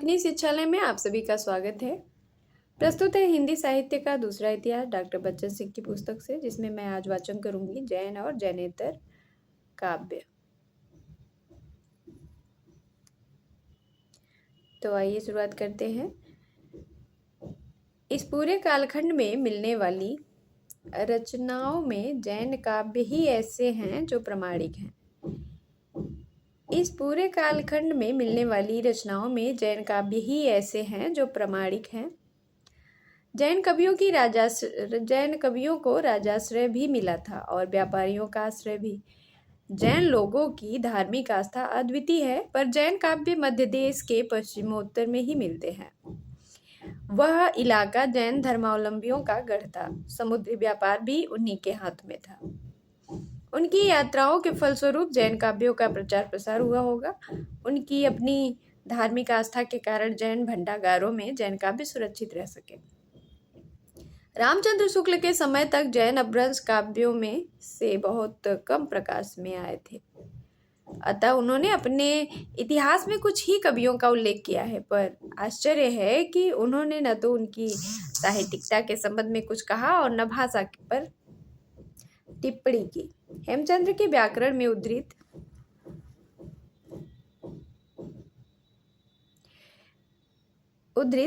तकनीकी शिक्षालय में आप सभी का स्वागत है। प्रस्तुत है हिंदी साहित्य का दूसरा इतिहास डॉक्टर बच्चन सिंह की पुस्तक से, जिसमें मैं आज वाचन करूंगी जैन और जैनेतर काव्य। तो आइए शुरुआत करते हैं। इस पूरे कालखंड में मिलने वाली रचनाओं में जैन काव्य ही ऐसे हैं जो प्रामाणिक हैं। इस पूरे कालखंड में मिलने वाली रचनाओं में जैन काव्य ही ऐसे हैं जो प्रामाणिक हैं। जैन कवियों को राजाश्रय भी मिला था और व्यापारियों का आश्रय भी। जैन लोगों की धार्मिक आस्था अद्वितीय है, पर जैन काव्य मध्य देश के पश्चिमोत्तर में ही मिलते हैं। वह इलाका जैन धर्मावलंबियों का गढ़ था। समुद्री व्यापार भी उन्हीं के हाथ में था। उनकी यात्राओं के फलस्वरूप जैन काव्यों का प्रचार प्रसार हुआ होगा। उनकी अपनी धार्मिक आस्था के कारण जैन भंडागारों में जैन काव्य सुरक्षित रह सके। रामचंद्र शुक्ल के समय तक जैन अपभ्रंश काव्यों में से बहुत कम प्रकाश में आए थे। अतः उन्होंने अपने इतिहास में कुछ ही कवियों का उल्लेख किया है, पर आश्चर्य है कि उन्होंने न तो उनकी साहित्यिकता के संबंध में कुछ कहा और न भाषा पर टिप्पणी की। हेमचंद्र के व्याकरण में उद्धृत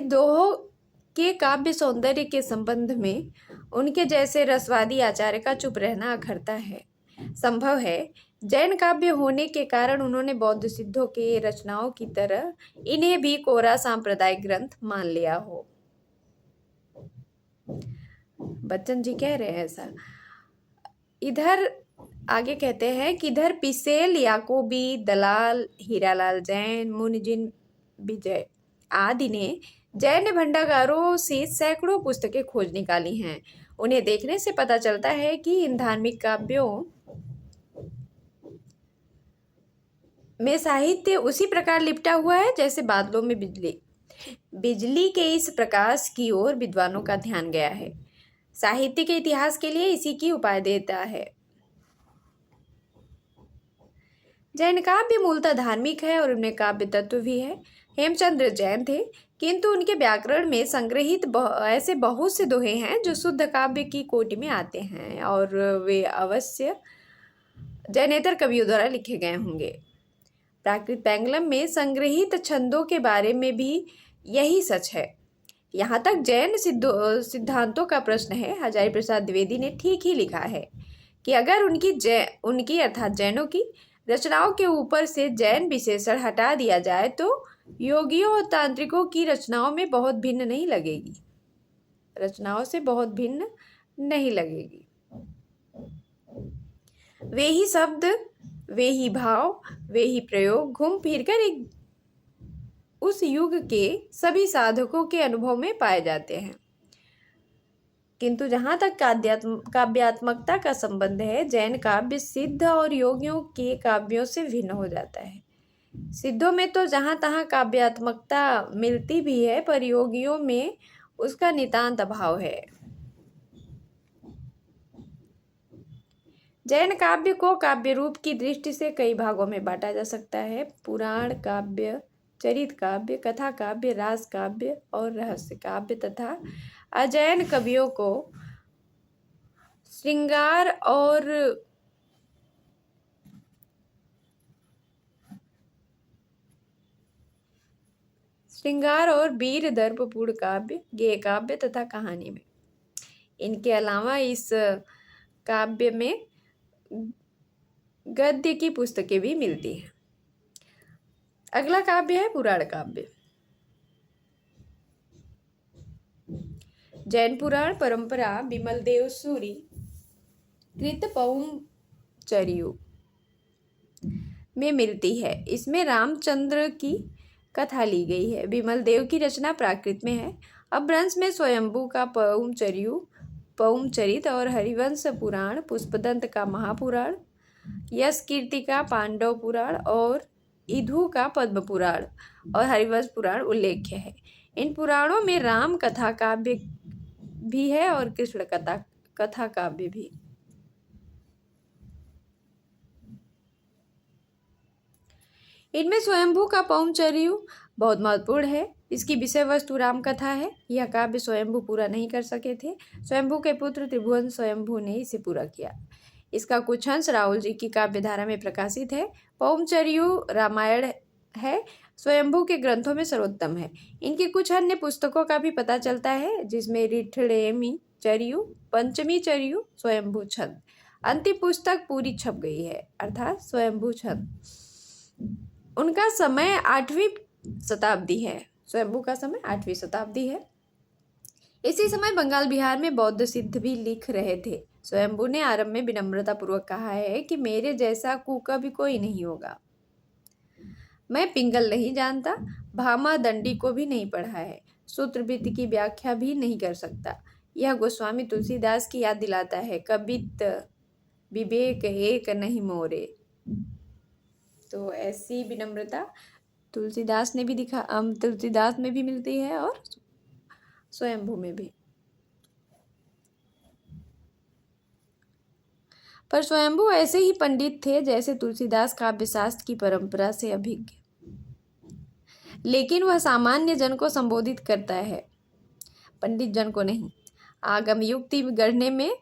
दोहों के काव्य सौंदर्य के संबंध में उनके जैसे रसवादी आचार्य का चुप रहना अखरता है। संभव है जैन काव्य होने के कारण उन्होंने बौद्ध सिद्धों के रचनाओं की तरह इन्हें भी कोरा सांप्रदायिक ग्रंथ मान लिया हो। बच्चन जी कह रहे हैं ऐसा। इधर आगे कहते हैं कि इधर पिसेल, याकोबी, दलाल, हीरालाल जैन, मुनिजिन विजय आदि ने जैन भंडागारों से सैकड़ों पुस्तकें खोज निकाली हैं। उन्हें देखने से पता चलता है कि इन धार्मिक काव्यों में साहित्य उसी प्रकार लिपटा हुआ है जैसे बादलों में बिजली के इस प्रकाश की ओर विद्वानों का ध्यान गया है। साहित्य के इतिहास के लिए इसी की उपाय देता है। जैन काव्य मूलतः धार्मिक है और उनमें काव्य तत्व भी है। हेमचंद्र जैन थे, किंतु उनके व्याकरण में संग्रहित ऐसे बहुत से दोहे हैं जो शुद्ध काव्य की कोटि में आते हैं और वे अवश्य जैनेतर कवियों द्वारा लिखे गए होंगे। प्राकृत पैंगलम में संग्रहित छंदों के बारे में भी यही सच है। यहाँ तक जैन सिद्धांतों का प्रश्न है, हजारी प्रसाद द्विवेदी ने ठीक ही लिखा है कि अगर उनकी अर्थात जैनों की रचनाओं के ऊपर से जैन विशेषण हटा दिया जाए तो योगियों और तांत्रिकों की रचनाओं से बहुत भिन्न नहीं लगेगी। वे ही शब्द, वे ही भाव, वे ही प्रयोग घूम फिर कर उस युग के सभी साधकों के अनुभव में पाए जाते हैं। किंतु जहाँ तक काव्यात्मकता का संबंध है, जैन काव्य सिद्ध और योगियों के काव्यों से भिन्न हो जाता है। सिद्धों में तो जहाँ तहाँ काव्यात्मकता मिलती भी है, पर योगियों में उसका नितांत अभाव है। जैन काव्य को काव्य रूप की दृष्टि से कई भागों में बांटा जा सकता है: पुराण काव्य, चरित काव्य, कथा काव्य, रास काव्य और रहस्य काव्य। तथा अजैन कवियों को श्रृंगार और वीर दर्पपूर्ण काव्य, गेय काव्य तथा कहानी में। इनके अलावा इस काव्य में गद्य की पुस्तकें भी मिलती हैं। अगला काव्य है पुराण काव्य। जैन पुराण परंपरा विमल देव सूरी कृत पौंचर्यु में मिलती है। इसमें रामचंद्र की कथा ली गई है। विमल देव की रचना प्राकृत में है। अपभ्रंश में स्वयंभू का पौंचरित और हरिवंश पुराण, पुष्पदंत का महापुराण, यश कीर्ति का पांडव पुराण और इधु का पद्म पुराण और हरिवंश पुराण उल्लेख्य है। इन पुराणों में राम कथा काव्य भी है और कृष्ण कथा काव्य भी। इनमें स्वयंभू का पौंचर्यु बहुत महत्वपूर्ण है। इसकी विषय वस्तु राम कथा है। यह काव्य स्वयंभू पूरा नहीं कर सके थे। स्वयंभू के पुत्र त्रिभुवन स्वयंभू ने इसे पूरा किया। इसका कुछ अंश राहुल जी की काव्य धारा में प्रकाशित है। पौमचर्यु रामायण है, स्वयंभू के ग्रंथों में सर्वोत्तम है। इनकी कुछ अन्य पुस्तकों का भी पता चलता है, जिसमें रिठड़ेमी चर्यु, पंचमी चर्यु, स्वयंभू छंद। अंतिम पुस्तक पूरी छप गई है, अर्थात स्वयंभू छंद। उनका समय 8वीं शताब्दी है। स्वयंभू का समय 8वीं शताब्दी है। इसी समय बंगाल बिहार में बौद्ध सिद्ध भी लिख रहे थे। स्वयंभू ने आरंभ में विनम्रता पूर्वक कहा है कि मेरे जैसा कुका भी कोई नहीं होगा। मैं पिंगल नहीं जानता, भामा दंडी को भी नहीं पढ़ा है, सूत्रवृत्ति की व्याख्या भी नहीं कर सकता। यह गोस्वामी तुलसीदास की याद दिलाता है, कबित विवेक एक नहीं मोरे। तो ऐसी विनम्रता तुलसीदास में भी मिलती है और स्वयंभू में भी। पर स्वयंभू ऐसे ही पंडित थे जैसे तुलसीदास काव्य शास्त्र की परंपरा से अभिज्ञ, लेकिन वह सामान्य जन को संबोधित करता है, पंडित जन को नहीं। आगम युक्ति गढ़ने में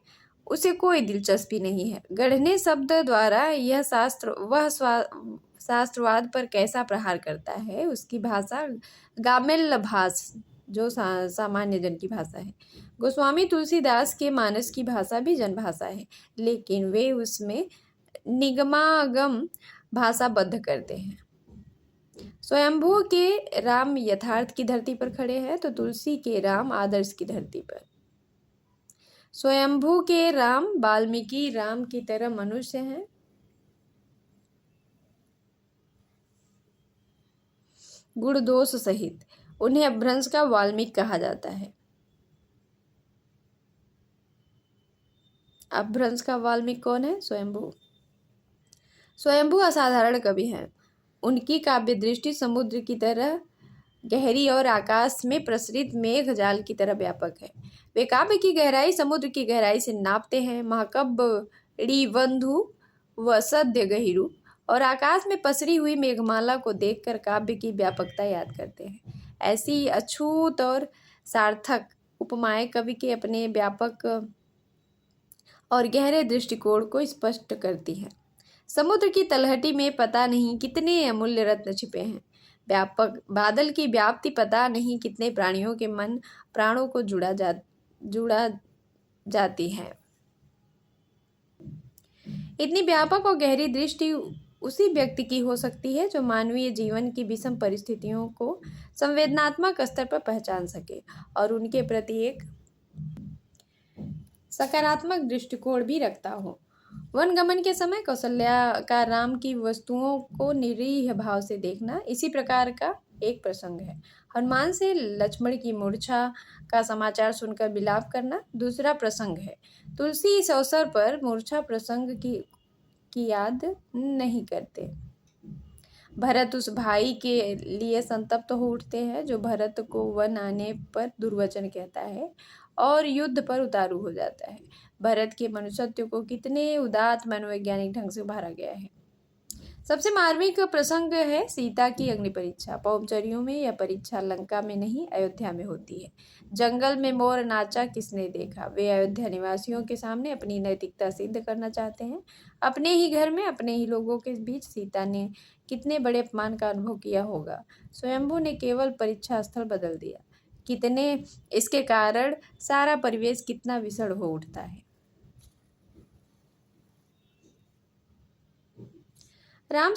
उसे कोई दिलचस्पी नहीं है। गढ़ने शब्द द्वारा यह शास्त्रवाद पर कैसा प्रहार करता है। उसकी भाषा गामेल भाष, जो सामान्य जन की भाषा है। गोस्वामी तुलसीदास के मानस की भाषा भी जनभाषा है, लेकिन वे उसमें निगमागम भाषाबद्ध करते हैं। स्वयंभू के राम यथार्थ की धरती पर खड़े हैं, तो तुलसी के राम आदर्श की धरती पर। स्वयंभू के राम वाल्मीकि राम की तरह मनुष्य हैं। गुण दोष सहित उन्हें अपभ्रंश का वाल्मीकि कहा जाता है। अपभ्रंश का वाल्मीकि कौन है? स्वयंभू। स्वयंभू असाधारण कवि हैं। उनकी काव्य दृष्टि समुद्र की तरह गहरी और आकाश में प्रसरित मेघ जाल की तरह व्यापक है। वे काव्य की गहराई समुद्र की गहराई से नापते हैं। महाकव्य बंधु व सद्य गहिरु और आकाश में पसरी हुई मेघमाला को देखकर काव्य की व्यापकता याद करते हैं। ऐसी अछूत और सार्थक उपमाएं कवि के अपने व्यापक और गहरे दृष्टिकोण को स्पष्ट करती हैं। समुद्र की तलहटी में पता नहीं कितने अमूल्य रत्न छिपे हैं। व्यापक बादल की व्याप्ति पता नहीं कितने प्राणियों के मन प्राणों को जुड़ा जाती है। इतनी व्यापक और गहरी दृष्टि उसी व्यक्ति की हो सकती है जो मानवीय जीवन की विषम परिस्थितियों को संवेदनात्मक स्तर पर पहचान सके और उनके प्रति एक सकारात्मक दृष्टिकोण भी रखता हो। वनगमन के समय कौशल्या का राम की वस्तुओं को निरीह भाव से देखना इसी प्रकार का एक प्रसंग है। हनुमान से लक्ष्मण की मूर्छा का समाचार सुनकर विलाप करना दूसरा प्रसंग है। तुलसी इस अवसर पर मूर्छा प्रसंग की याद नहीं करते। भरत उस भाई के लिए संतप्त हो उठते हैं जो भरत को वन आने पर दुर्वचन कहता है और युद्ध पर उतारू हो जाता है। भरत के मनुष्यत्व को कितने उदात्त मनोवैज्ञानिक ढंग से उभारा गया है। सबसे मार्मिक प्रसंग है सीता की अग्नि परीक्षा। पौमचर्यों में यह परीक्षा लंका में नहीं अयोध्या में होती है। जंगल में मोर नाचा किसने देखा। वे अयोध्या निवासियों के सामने अपनी नैतिकता सिद्ध करना चाहते हैं। अपने ही घर में अपने ही लोगों के बीच सीता ने कितने बड़े अपमान का अनुभव किया होगा। स्वयंभू ने केवल परीक्षा स्थल बदल दिया, कितने इसके कारण सारा परिवेश कितना विषण हो उठता है। राम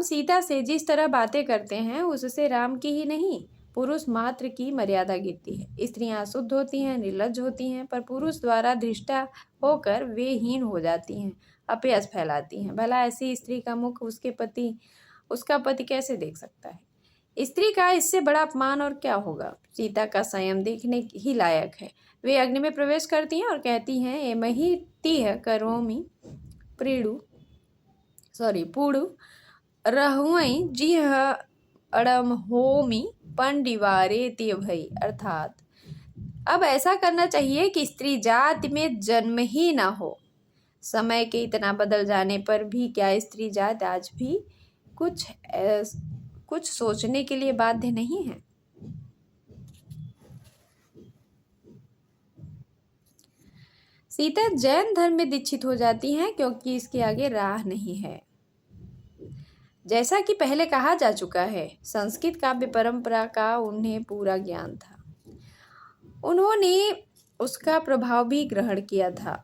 सीता से जिस तरह बातें करते हैं उससे राम की ही नहीं पुरुष मात्र की मर्यादा गिरती है। स्त्रियां शुद्ध होती हैं, निर्लज्ज होती हैं, पर पुरुष द्वारा धृष्टा होकर वे हीन हो जाती हैं, अपयश फैलाती हैं। भला ऐसी स्त्री का मुख उसका पति कैसे देख सकता है। स्त्री का इससे बड़ा अपमान और क्या होगा। सीता का संयम देखने ही लायक है। वे अग्नि में प्रवेश करती हैं और कहती हैं, एमहि तिह करोमि पूड़ु रहुई जिह अड़म होमी पंडिवारे तिय भई। अर्थात अब ऐसा करना चाहिए कि स्त्री जाति में जन्म ही ना हो। समय के इतना बदल जाने पर भी क्या स्त्री जात आज भी कुछ कुछ सोचने के लिए बाध्य नहीं है। सीता जैन धर्म में दीक्षित हो जाती हैं क्योंकि इसके आगे राह नहीं है। जैसा कि पहले कहा जा चुका है, संस्कृत काव्य परंपरा का उन्हें पूरा ज्ञान था। उन्होंने उसका प्रभाव भी ग्रहण किया था।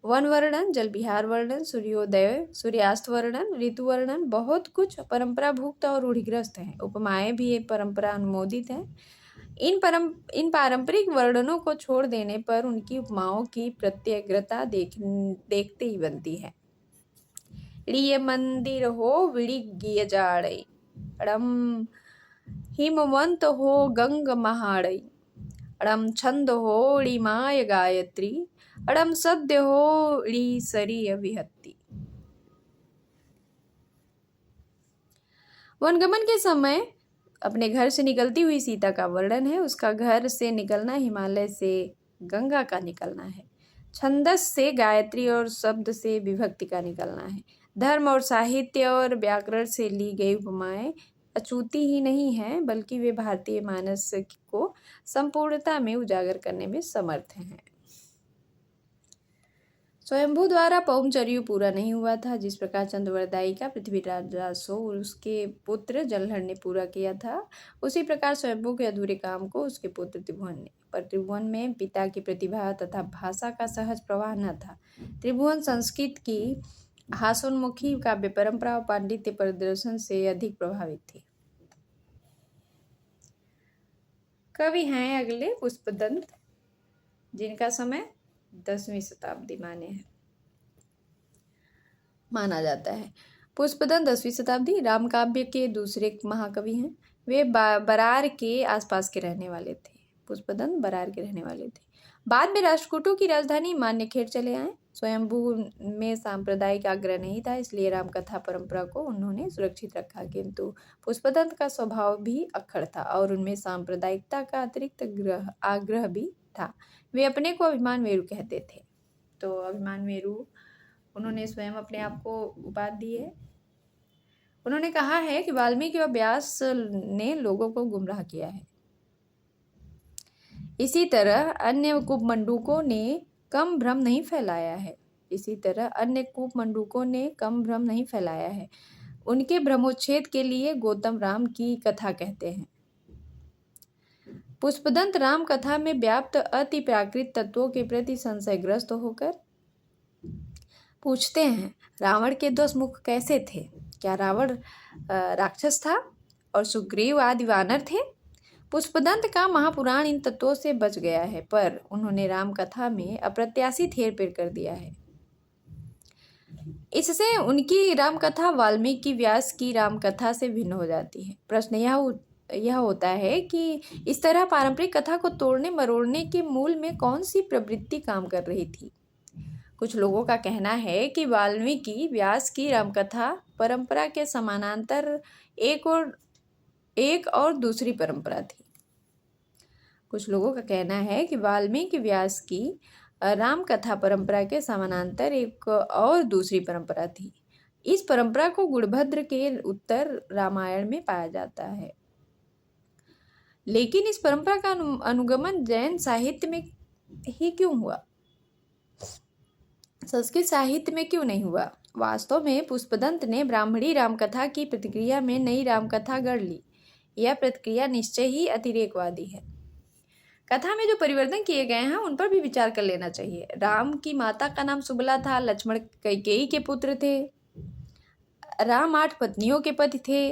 वन वर्णन, जल विहार वर्णन, सूर्योदय सूर्यास्त वर्णन, ऋतु वर्णन, बहुत कुछ परंपरा भुक्त और रूढ़िग्रस्त है। उपमाएं भी परंपरा अनुमोदित हैं। इन पारंपरिक वर्णनों को छोड़ देने पर उनकी उपमाओं की प्रत्यग्रता देखते ही बनती है। ಳಿಯ मंदिर हो विड़िगिय जाड़ई, अड़म हिमवंत हो गंग महाड़ई, अड़म छंद हो ಳಿಮಾಯ गायत्री, अड़म सद्य हो ಳಿ सरिय विहत्ती। वनगमन के समय अपने घर से निकलती हुई सीता का वर्णन है। उसका घर से निकलना हिमालय से गंगा का निकलना है। छंदस से गायत्री और शब्द से विभक्ति का निकलना है। धर्म और साहित्य और व्याकरण से ली गई उपमाएं अछूती ही नहीं हैं, बल्कि वे भारतीय मानस को संपूर्णता में उजागर करने में समर्थ हैं। स्वयंभू द्वारा पौमचर्यु पूरा नहीं हुआ था। जिस प्रकार चंद्रवरदायी का पृथ्वीराज रासो उसके पुत्र जलहर ने पूरा किया था, उसी प्रकार स्वयंभू के अधूरे काम को उसके पुत्र त्रिभुवन ने। पर त्रिभुवन में पिता की प्रतिभा तथा भाषा का सहज प्रवाह न था। त्रिभुवन संस्कृत की हास्योन्मुखी काव्य परंपरा और पांडित्य प्रदर्शन से अधिक प्रभावित थे। कवि हैं अगले पुष्पदंत, जिनका समय 10वीं शताब्दी माना जाता है। पुष्पदंत 10वीं शताब्दी राम काव्य के दूसरे महाकवि हैं। वे बरार के आसपास के रहने वाले थे। पुष्पदंत बरार के रहने वाले थे। बाद में राष्ट्रकूटों की राजधानी मान्यखेड़ चले आए। स्वयंभू में सांप्रदायिक आग्रह नहीं था, इसलिए रामकथा परंपरा को उन्होंने सुरक्षित रखा। किंतु पुष्पदंत का स्वभाव भी अक्खड़ था और उनमें सांप्रदायिकता का अतिरिक्त आग्रह भी था। वे अपने को अभिमान मेरु कहते थे। तो अभिमान मेरु उन्होंने स्वयं अपने आप को उपाधि दी है। उन्होंने कहा है कि वाल्मीकि और व्यास ने लोगों को गुमराह किया है। इसी तरह अन्य कुपमंडूकों ने कम भ्रम नहीं फैलाया है। उनके भ्रमोच्छेद के लिए गौतम राम की कथा कहते हैं। पुष्पदंत राम कथा में व्याप्त अति प्राकृत तत्वों के प्रति संशयग्रस्त होकर पूछते हैं, रावण के 10 मुख कैसे थे? क्या रावण राक्षस था और सुग्रीव आदि वानर थे? पुष्पदंत का महापुराण इन तत्वों से बच गया है, पर उन्होंने राम कथा में अप्रत्याशित हेरफेर कर दिया है। इससे उनकी रामकथा वाल्मीकि व्यास की रामकथा से भिन्न हो जाती है। प्रश्न यह होता है कि इस तरह पारंपरिक कथा को तोड़ने मरोड़ने के मूल में कौन सी प्रवृत्ति काम कर रही थी? कुछ लोगों का कहना है कि वाल्मीकि व्यास की रामकथा परंपरा के समानांतर एक और दूसरी परंपरा थी। कुछ लोगों का कहना है कि वाल्मीकि व्यास की राम कथा परंपरा के समानांतर एक और दूसरी परंपरा थी। इस परंपरा को गुणभद्र के उत्तर रामायण में पाया जाता है। लेकिन इस परंपरा का अनुगमन जैन साहित्य में ही क्यों हुआ? संस्कृत साहित्य में क्यों नहीं हुआ? वास्तव में पुष्पदंत ने ब्राह्मणी रामकथा की प्रतिक्रिया में नई रामकथा गढ़ ली। यह प्रतिक्रिया निश्चय ही अतिरेकवादी है। कथा में जो परिवर्तन किए गए हैं उन पर भी विचार कर लेना चाहिए। राम की माता का नाम सुबला था। लक्ष्मण कैकेयी के पुत्र थे। राम 8 पत्नियों के पति थे।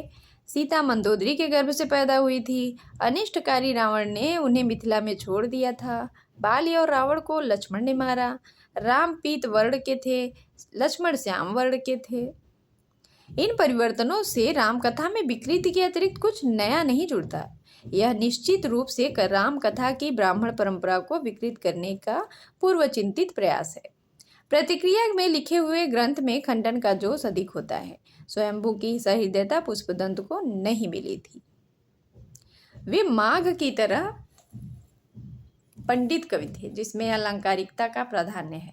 सीता मंदोदरी के गर्भ से पैदा हुई थी। अनिष्टकारी रावण ने उन्हें मिथिला में छोड़ दिया था। बाली और रावण को लक्ष्मण ने मारा। राम पीत वर्ण के थे, लक्ष्मण श्याम वर्ण के थे। इन परिवर्तनों से रामकथा में विकृति के अतिरिक्त कुछ नया नहीं जुड़ता। यह निश्चित रूप से राम कथा की ब्राह्मण परंपरा को विकृत करने का पूर्वचिंतित प्रयास है। प्रतिक्रिया में लिखे हुए ग्रंथ में खंडन का जोश अधिक होता है। स्वयंभू की सहृदयता पुष्पदंत को नहीं मिली थी। वे माघ की तरह पंडित कवि थे, जिसमें अलंकारिकता का प्राधान्य है।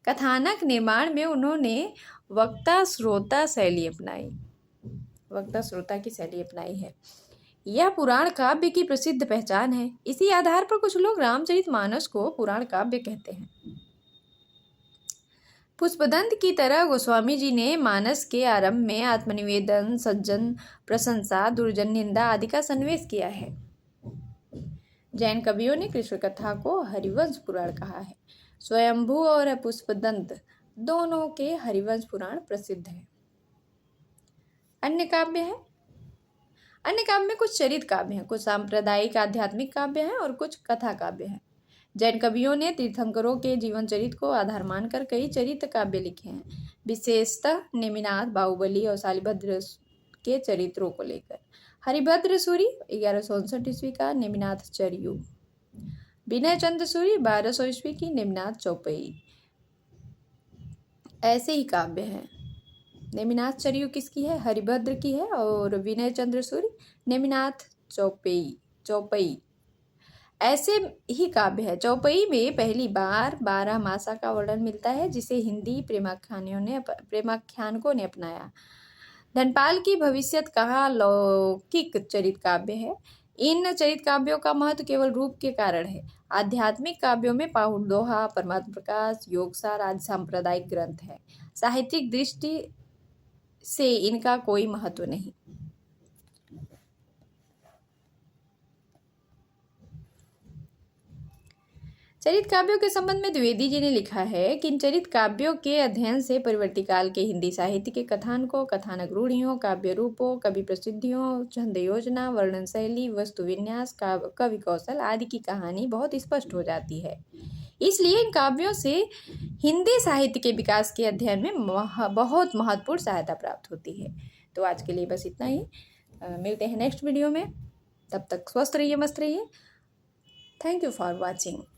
कथानक निर्माण में उन्होंने वक्ता श्रोता शैली अपनाई। वक्ता श्रोता की शैली अपनाई है। यह पुराण काव्य की प्रसिद्ध पहचान है। इसी आधार पर कुछ लोग रामचरितमानस को पुराण काव्य कहते हैं। पुष्पदंत की तरह गोस्वामी जी ने मानस के आरंभ में आत्मनिवेदन, सज्जन प्रशंसा, दुर्जन निंदा आदि का सन्निवेश किया है। जैन कवियों ने कृष्ण कथा को हरिवंश पुराण कहा है। स्वयंभू और पुष्पदंत दोनों के हरिवंश पुराण प्रसिद्ध है। अन्य काव्य है। अन्य काव्य में कुछ चरित काव्य हैं, कुछ सांप्रदायिक आध्यात्मिक काव्य हैं और कुछ कथा काव्य हैं। जैन कवियों ने तीर्थंकरों के जीवन चरित को आधार मानकर कई चरित काव्य लिखे हैं, विशेषतः नेमिनाथ, बाहुबली और शालिभद्र के चरित्रों को लेकर। हरिभद्र सूरी 1159 ईस्वी का नेमिनाथ चरियु, विनय चंद्र सूरी 1200 ईस्वी की नेमिनाथ चौपई, ऐसे ही काव्य हैं। नेमिनाथ चरियु किसकी है? हरिभद्र की है। और विनय चंद्र सूरी नेमिनाथ चौपई ऐसे ही काव्य है। चौपई में पहली बार 12 मासा का वर्णन मिलता है, जिसे हिंदी प्रेमाख्यानकों ने अपनाया। धनपाल की भविष्यत कहा लौकिक चरित काव्य है। इन चरित काव्यों का महत्व केवल रूप के कारण है। आध्यात्मिक काव्यों में पाहुड़ दोहा, परमात्म प्रकाश, योगसार आदि सांप्रदायिक ग्रंथ है। साहित्यिक दृष्टि से इनका कोई महत्व नहीं। चरित काव्यों के संबंध में द्विवेदी जी ने लिखा है कि इन चरित काव्यों के अध्ययन से परिवर्ती काल के हिंदी साहित्य के कथानकों, कथानक रूढ़ियों, काव्य रूपों, कवि प्रसिद्धियों, छंद योजना, वर्णन शैली, वस्तु विन्यास, कवि कौशल आदि की कहानी बहुत स्पष्ट हो जाती है। इसलिए इन काव्यों से हिंदी साहित्य के विकास के अध्ययन में बहुत महत्वपूर्ण सहायता प्राप्त होती है। तो आज के लिए बस इतना ही। मिलते हैं नेक्स्ट वीडियो में। तब तक स्वस्थ रहिए, मस्त रहिए। Thank you for watching.